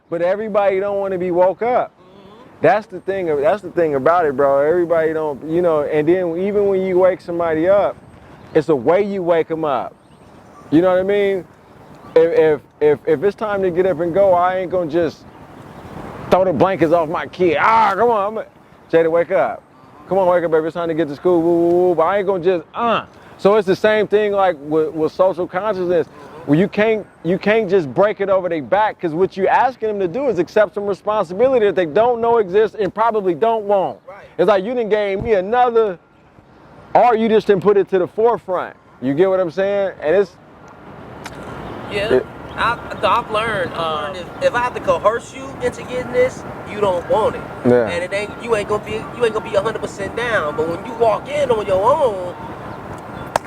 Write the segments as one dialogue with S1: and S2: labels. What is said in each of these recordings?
S1: but everybody don't want to be woke up. That's the thing. That's the thing about it, bro. Everybody don't, you know. And then even when you wake somebody up, it's the way you wake them up. You know what I mean? If it's time to get up and go, I ain't gonna just throw the blankets off my kid. Come on, Jada, wake up. Come on, wake up, baby. It's time to get to school. Woo, woo, woo. But I ain't gonna just So it's the same thing like with social consciousness. Well, you can't just break it over their back, because what you asking them to do is accept some responsibility that they don't know exists and probably don't want. Right. It's like you done gave me another, or you just didn't put it to the forefront. You get what I'm saying? And it's
S2: I've learned if I have to coerce you into getting this, you don't want it.
S1: Yeah.
S2: And you ain't gonna be 100% down. But when you walk in on your own,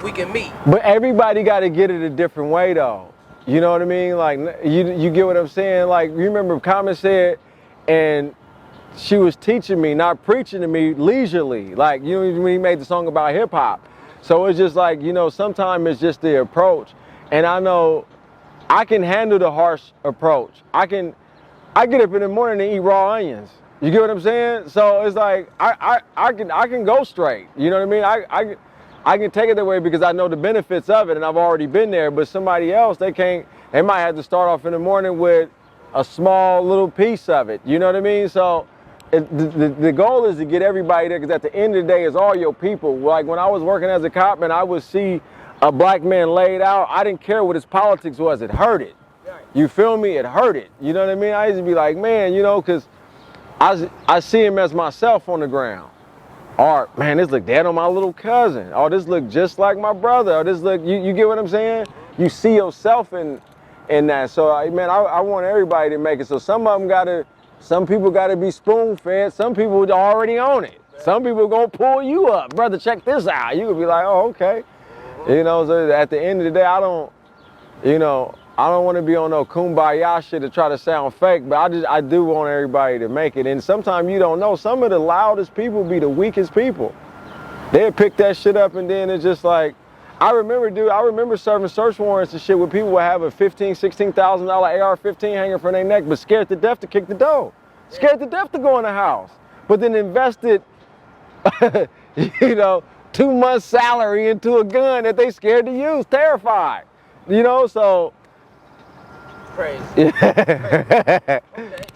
S2: we can meet.
S1: But everybody got to get it a different way, though. You know what I mean? Like, you get what I'm saying? Like, you remember Common said, and she was teaching me, not preaching to me, leisurely. Like, you know, when he made the song about hip hop. So it's just like, you know, sometimes it's just the approach. And I know I can handle the harsh approach. I get up in the morning and eat raw onions. You get what I'm saying? So it's like, I can go straight. You know what I mean? I can take it that way because I know the benefits of it and I've already been there. But somebody else, they might have to start off in the morning with a small little piece of it. You know what I mean? So the goal is to get everybody there, because at the end of the day, it's all your people. Like when I was working as a cop and I would see a black man laid out, I didn't care what his politics was. It hurt it. You feel me? It hurt it. You know what I mean? I used to be like, man, you know, because I see him as myself on the ground. Or, man, this look dead on my little cousin. Or this look just like my brother. Or this look, you get what I'm saying? You see yourself in that. So, man, I want everybody to make it. So some people gotta be spoon-fed. Some people already own it. Some people gonna pull you up. Brother, check this out. You could be like, oh, okay. You know, so at the end of the day, I don't want to be on no kumbaya shit to try to sound fake, but I do want everybody to make it. And sometimes you don't know. Some of the loudest people be the weakest people. They'll pick that shit up, and then it's just like, I remember serving search warrants and shit where people would have a $15,000, $16,000 AR-15 hanging from their neck, but scared to death to kick the door. Scared to death to go in the house. But then invested, 2 months salary into a gun that they scared to use, terrified. You know, so.
S2: Crazy.
S1: Okay.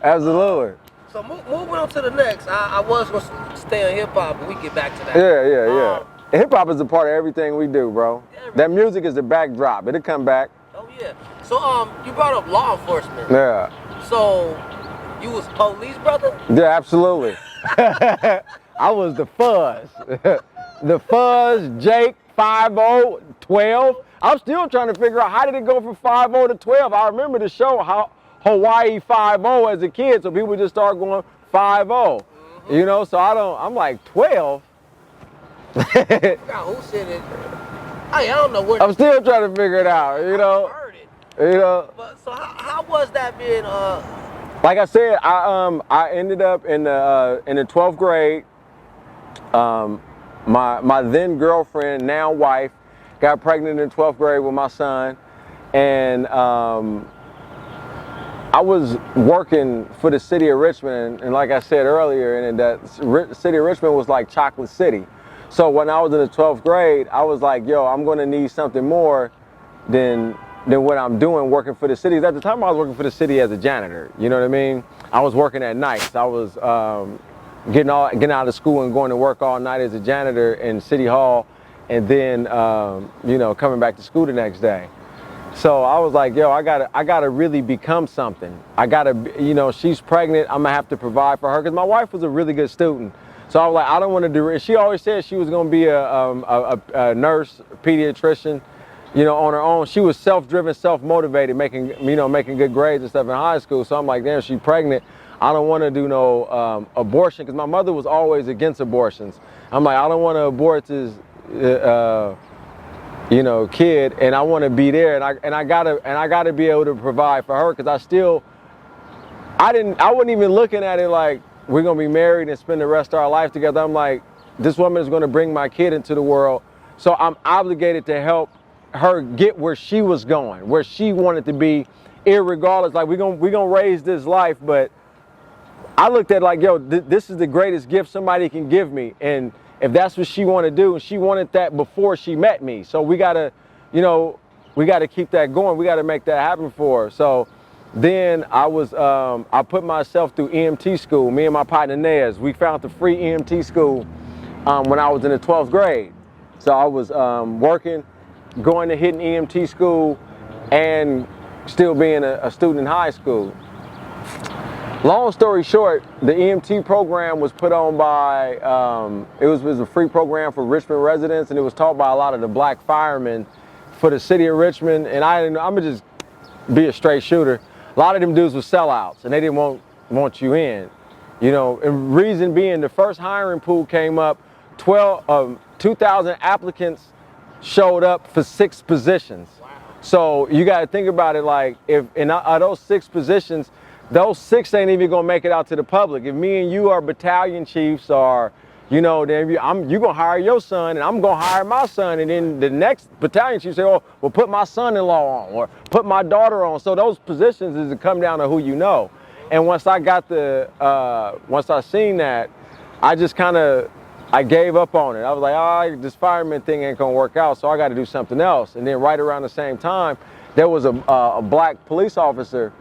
S1: Absolutely.
S2: So moving on to the next, I was going to stay on hip hop, but we get back to that.
S1: Yeah. Hip hop is a part of everything we do, bro. That music is the backdrop. It'll come back.
S2: Oh yeah. So you brought up law enforcement.
S1: Yeah.
S2: So you was police, brother?
S1: Yeah, absolutely. I was the Fuzz. The Fuzz, Jake, 5-0, 12. I'm still trying to figure out how did it go from 5-0 to 12. I remember the show how Hawaii 5-0 as a kid, so people just start going 5-0. Mm-hmm. You know, so I'm like 12.
S2: I forgot who said it. I don't know where.
S1: I'm still trying to figure it out, you know.
S2: I heard it.
S1: You know.
S2: But so how was that being
S1: Like I said, I ended up in the 12th grade. My then girlfriend, now wife, got pregnant in 12th grade with my son, and I was working for the city of Richmond, and like I said earlier, and that city of Richmond was like Chocolate City. So when I was in the 12th grade, I was like, yo, I'm gonna need something more than what I'm doing working for the city. At the time I was working for the city as a janitor, you know what I mean? I was working at nights. I was getting out of school and going to work all night as a janitor in City Hall, and then coming back to school the next day. So I was like, yo, I gotta really become something. I gotta, she's pregnant. I'm gonna have to provide for her, because my wife was a really good student. So I was like, I don't want to do it. She always said she was gonna be a nurse, a pediatrician, on her own. She was self-driven, self-motivated, making good grades and stuff in high school. So I'm like, damn, she's pregnant. I don't want to do no abortion, because my mother was always against abortions. I'm like, I don't want to abort this, kid, and I want to be there, and I gotta be able to provide for her, because I wasn't even looking at it like we're gonna be married and spend the rest of our life together. I'm like, this woman is gonna bring my kid into the world, so I'm obligated to help her get where she was going, where she wanted to be, irregardless, like we gonna raise this life. But I looked at it like, yo, this is the greatest gift somebody can give me. And if that's what she want to do, and she wanted that before she met me. So we gotta, you know, we gotta keep that going. We gotta make that happen for her. So then I put myself through EMT school. Me and my partner Nez, we found the free EMT school when I was in the 12th grade. So I was working, going to hitting EMT school, and still being a student in high school. Long story short, the EMT program was put on by, it was a free program for Richmond residents, and it was taught by a lot of the black firemen for the city of Richmond. And I'm gonna just be a straight shooter. A lot of them dudes were sellouts, and they didn't want you in. You know, and reason being, the first hiring pool came up, 2,000 applicants showed up for 6 positions. Wow. So you got to think about it like, if in those 6 positions, those 6 ain't even gonna make it out to the public. If me and you are battalion chiefs, or you know, then you gonna hire your son, and I'm gonna hire my son, and then the next battalion chief say, oh, well, put my son-in-law on, or put my daughter on. So those positions is to come down to who you know. And once I got once I seen that, I just I gave up on it. I was like, oh, this fireman thing ain't gonna work out, so I got to do something else. And then right around the same time, there was a black police officer.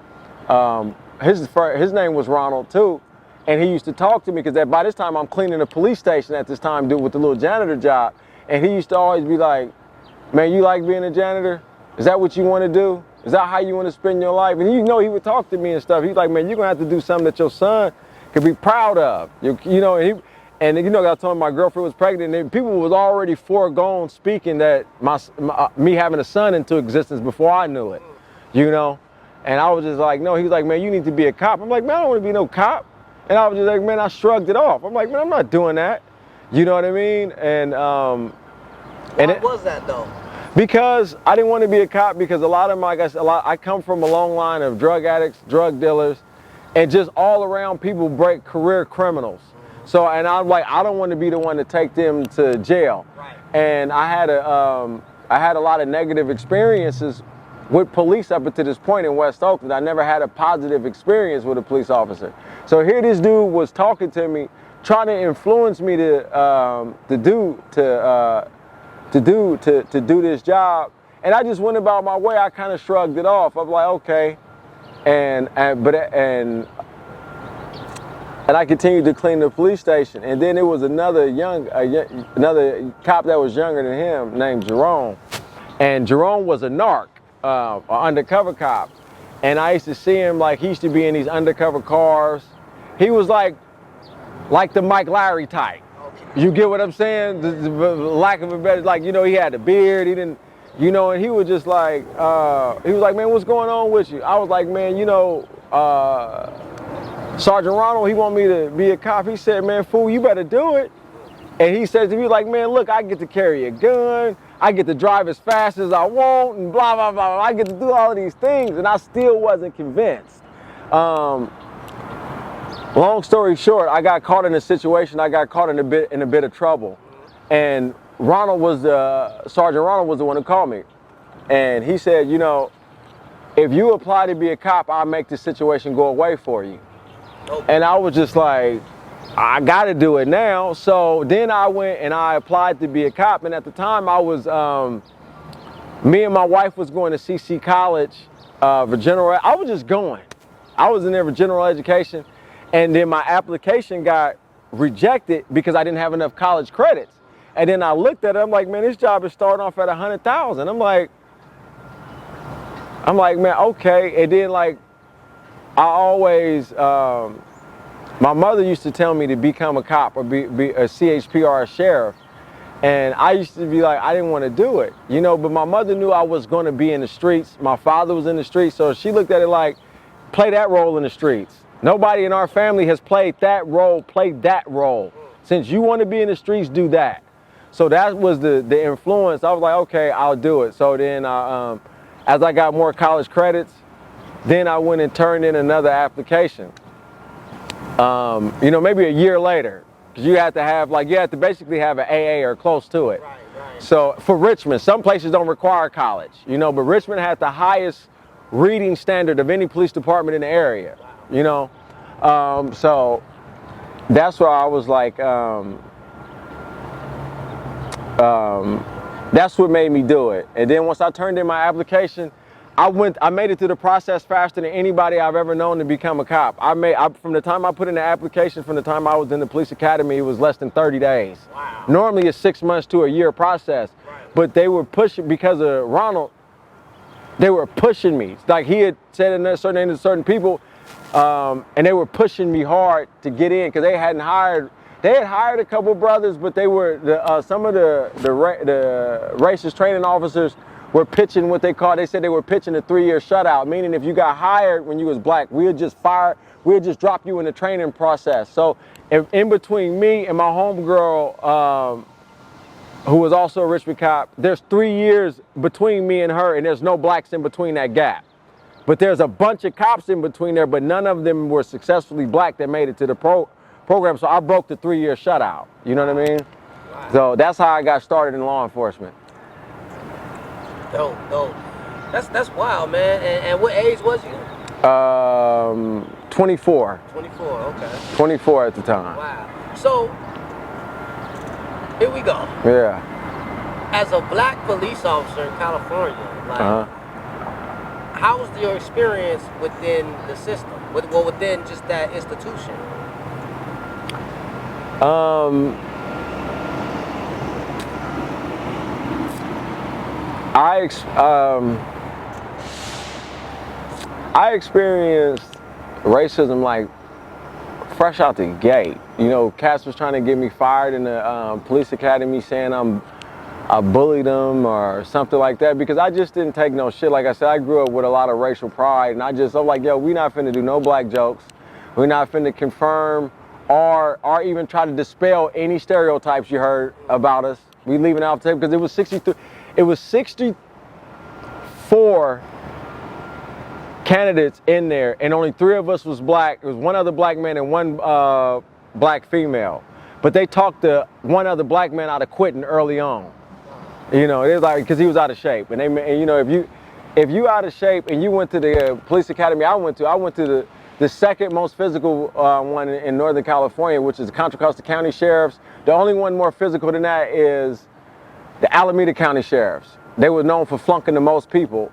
S1: His name was Ronald too, and he used to talk to me because by this time I'm cleaning a police station at this time, with the little janitor job, and he used to always be like, man, you like being a janitor? Is that what you want to do? Is that how you want to spend your life? And you know, he would talk to me and stuff. He's like, man, you're gonna have to do something that your son could be proud of. You know, and you know, I told him my girlfriend was pregnant, and people was already foregone speaking that me having a son into existence before I knew it, you know. And I was just like, no. He was like, man, you need to be a cop. I'm like, man, I don't want to be no cop. And I was just like, man, I shrugged it off. I'm like, man, I'm not doing that. You know what I mean? And
S2: why was that though?
S1: Because I didn't want to be a cop, because a lot of my guys, I come from a long line of drug addicts, drug dealers, and just all around people career criminals. So, and I'm like, I don't want to be the one to take them to jail. Right. And I had a lot of negative experiences with police up until this point in West Oakland. I never had a positive experience with a police officer. So here this dude was talking to me, trying to influence me to do this job, and I just went about my way. I kind of shrugged it off. I'm like, okay, and I continued to clean the police station. And then there was another cop that was younger than him named Jerome, and Jerome was a narc. An undercover cop, and I used to see him, like, he used to be in these undercover cars. He was like the Mike Lowry type. You get what I'm saying? The lack of a better, like, you know, he had a beard, he didn't, you know, and he was just like, he was like, man, what's going on with you? I was like, man, you know, Sergeant Ronald, he want me to be a cop. He said, man, fool, you better do it. And he said to me, like, man, look, I get to carry a gun, I get to drive as fast as I want, and blah, blah, blah. I get to do all of these things, and I still wasn't convinced. Long story short, I got caught in a situation. I got caught in a bit of trouble, and Sergeant Ronald was the one who called me, and he said, you know, if you apply to be a cop, I'll make this situation go away for you. Okay. And I was just like, I got to do it now. So then I went and I applied to be a cop. And at the time me and my wife was going to CC College for general. I was just going. I was in there for general education. And then my application got rejected because I didn't have enough college credits. And then I looked at it, I'm like, man, this job is starting off at 100,000. I'm like, man, okay. And then, like, I always, my mother used to tell me to become a cop or be a CHP or a sheriff. And I used to be like, I didn't want to do it, you know, but my mother knew I was going to be in the streets. My father was in the streets. So she looked at it like, play that role in the streets. Nobody in our family has played that role, Since you want to be in the streets, do that. So that was the influence. I was like, okay, I'll do it. So then as I got more college credits, then I went and turned in another application. You know, maybe a year later, because you have to basically have an AA or close to it. Right. So for Richmond, some places don't require college, you know, but Richmond had the highest reading standard of any police department in the area, you know? So that's where I was like, that's what made me do it. And then once I turned in my application, I made it through the process faster than anybody I've ever known to become a cop. From the time I put in the application, from the time I was in the police academy, it was less than 30 days.
S2: Wow.
S1: Normally it's 6 months to a year process, but they were pushing, because of Ronald, they were pushing me. Like he had said in certain people, and they were pushing me hard to get in, because they had hired a couple brothers, but they were some of the racist training officers were pitching what they said they were pitching a 3-year shutout, meaning if you got hired when you was black, we'd just drop you in the training process. So in between me and my homegirl, who was also a Richmond cop, there's 3 years between me and her, and there's no blacks in between that gap. But there's a bunch of cops in between there, but none of them were successfully black that made it to the program. So I broke the 3-year shutout. You know what I mean?
S2: Wow.
S1: So that's how I got started in law enforcement.
S2: Dope. That's wild, man. And what age was you?
S1: 24.
S2: 24, okay.
S1: 24 at the time.
S2: Wow. So, here we go.
S1: Yeah.
S2: As a black police officer in California, like, how was your experience within the system? Within just that institution? I experienced racism like fresh out the gate. You know, cats was trying to get me fired in the police academy, saying I bullied them or something like that, because I just didn't take no shit. Like I said, I grew up with a lot of racial pride, and I'm like, yo, we not finna do no black jokes. We're not finna confirm or even try to dispel any stereotypes you heard about us. We leaving out the table, because it was 64 candidates in there, and only 3 of us was black. It was 1 other black man and 1 black female. But they talked the 1 other black man out of quitting early on. You know, it was like, because he was out of shape. And you know, if you out of shape and you went to the police academy I went to the second most physical one in Northern California, which is the Contra Costa County Sheriffs. The only one more physical than that is the Alameda County Sheriffs. They were known for flunking the most people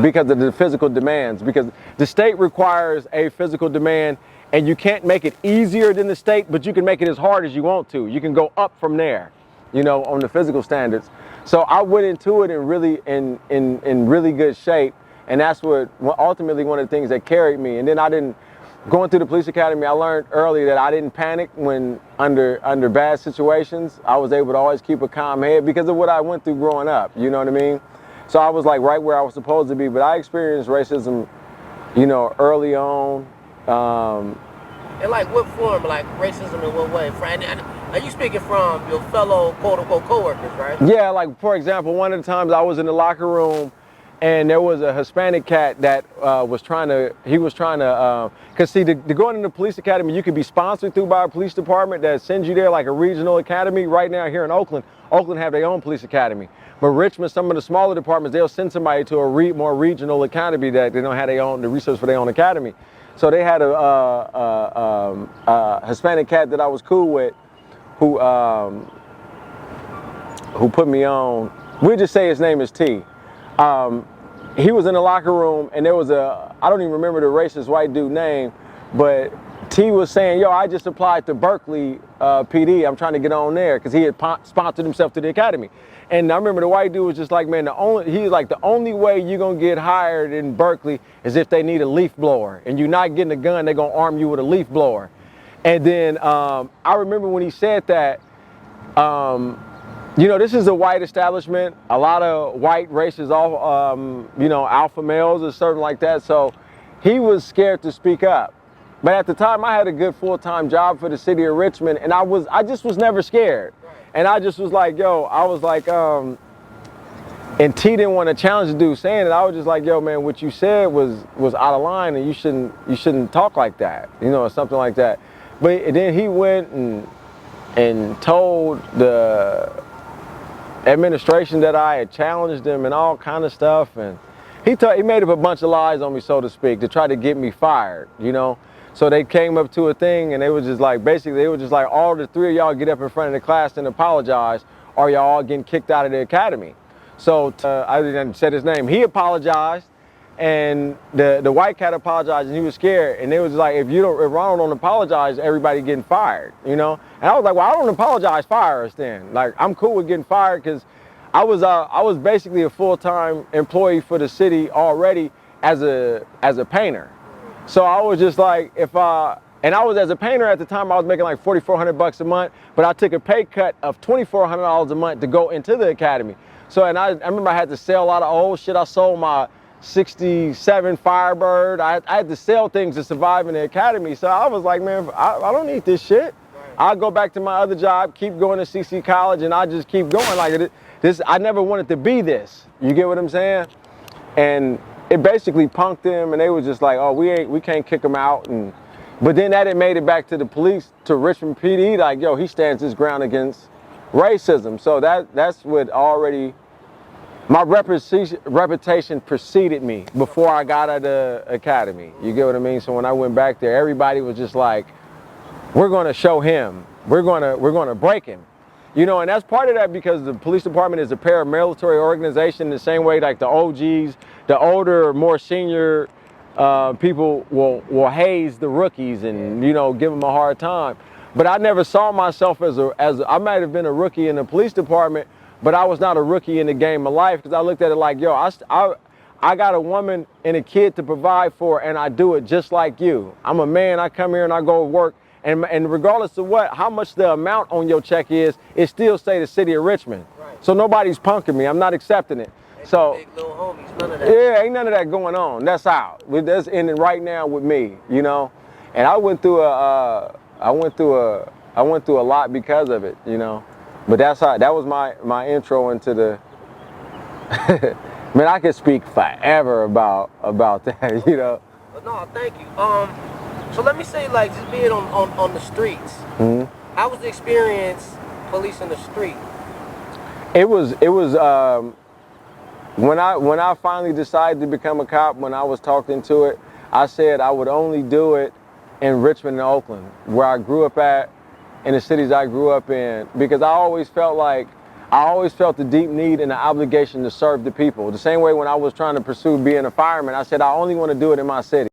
S2: because of the physical demands, because the state requires a physical demand, and you can't make it easier than the state, but you can make it as hard as you want to. You can go up from there, you know, on the physical standards. So I went into it in really good shape, and that's what ultimately one of the things that carried me. And then going through the police academy, I learned early that I didn't panic when under bad situations. I was able to always keep a calm head because of what I went through growing up, you know what I mean? So I was like right where I was supposed to be, but I experienced racism, you know, early on. In like what form, like racism in what way? Are you speaking from your fellow quote-unquote co-workers, right?
S1: Yeah, like for example, one of the times I was in the locker room and there was a Hispanic cat that was trying to, because see, to go into the police academy, you could be sponsored through by a police department that sends you there, like a regional academy. Right now here in Oakland have their own police academy. But Richmond, some of the smaller departments, they'll send somebody to a more regional academy that they don't have the resource for their own academy. So they had a Hispanic cat that I was cool with, who put me on. We'll just say his name is T. He was in the locker room, and there was I don't even remember the racist white dude name, but T was saying, yo, I just applied to Berkeley PD. I'm trying to get on there, because he had sponsored himself to the academy. And I remember the white dude was just like, man, the only way you're going to get hired in Berkeley is if they need a leaf blower. And you're not getting a gun, they're going to arm you with a leaf blower. And then I remember when he said that, you know, this is a white establishment, a lot of white races, you know, alpha males or something like that. So he was scared to speak up. But at the time, I had a good full-time job for the city of Richmond, and I just was never scared. And I just was like, yo, I was like, and T didn't want to challenge the dude saying it. I was just like, yo, man, what you said was out of line, and you shouldn't talk like that, you know, or something like that. But then he went and told the administration that I had challenged him and all kind of stuff, and
S2: He made up a bunch of lies on me, so to speak, to try to get me fired, you know? So they came up to a thing and they was just like, basically they were just like, all the three of y'all get up in front of the class and apologize, or y'all all getting kicked out of the academy. So I didn't say his name. He apologized, and the white cat apologized, and he was scared. And they was like, if Ronald don't apologize, everybody getting fired, you know? And I was like, well, I don't apologize, fire us then. Like, I'm cool with getting fired, because I was basically a full-time employee for the city already as a painter. So I was just like, and I was, as a painter at the time, I was making like $4,400 a month, but I took a pay cut of $2,400 a month to go into the academy. So, and I remember I had to sell a lot of old shit. I sold my '67 Firebird. I had to sell things to survive in the academy. So I was like, man, I don't need this shit. I'll go back to my other job, keep going to CC College, and I just keep going like it. I never wanted to be this. You get what I'm saying? And it basically punked them, and they was just like, oh, we can't kick him out. But then that it made it back to the police, to Richmond PD, like, yo, he stands his ground against racism. So that's what already, my reputation preceded me before I got out of the academy. You get what I mean? So when I went back there, everybody was just like, we're gonna show him. We're gonna break him. You know, and that's part of that, because the police department is a paramilitary organization, the same way like the OGs, the older, more senior people will haze the rookies and, you know, give them a hard time. But I never saw myself as I might have been a rookie in the police department, but I was not a rookie in the game of life, because I looked at it like, yo, I got a woman and a kid to provide for, and I do it just like you. I'm a man, I come here and I go work. And regardless of how much the amount on your check is, it still say the city of Richmond. Right. So nobody's punking me. I'm not accepting it. So
S3: big little homies, none of that.
S2: Yeah, ain't none of that going on. That's out. That's ending right now with me, you know. And I went through a lot because of it, you know. But that was my intro into the. Man, I could speak forever about that, you know.
S3: But no, thank you. So let me say, like, just being on the streets, how was the experience policing the street?
S2: It was when I finally decided to become a cop, when I was talked into it, I said I would only do it in Richmond and Oakland, where I grew up at, in the cities I grew up in, because I always felt the deep need and the obligation to serve the people. The same way when I was trying to pursue being a fireman, I said I only want to do it in my city.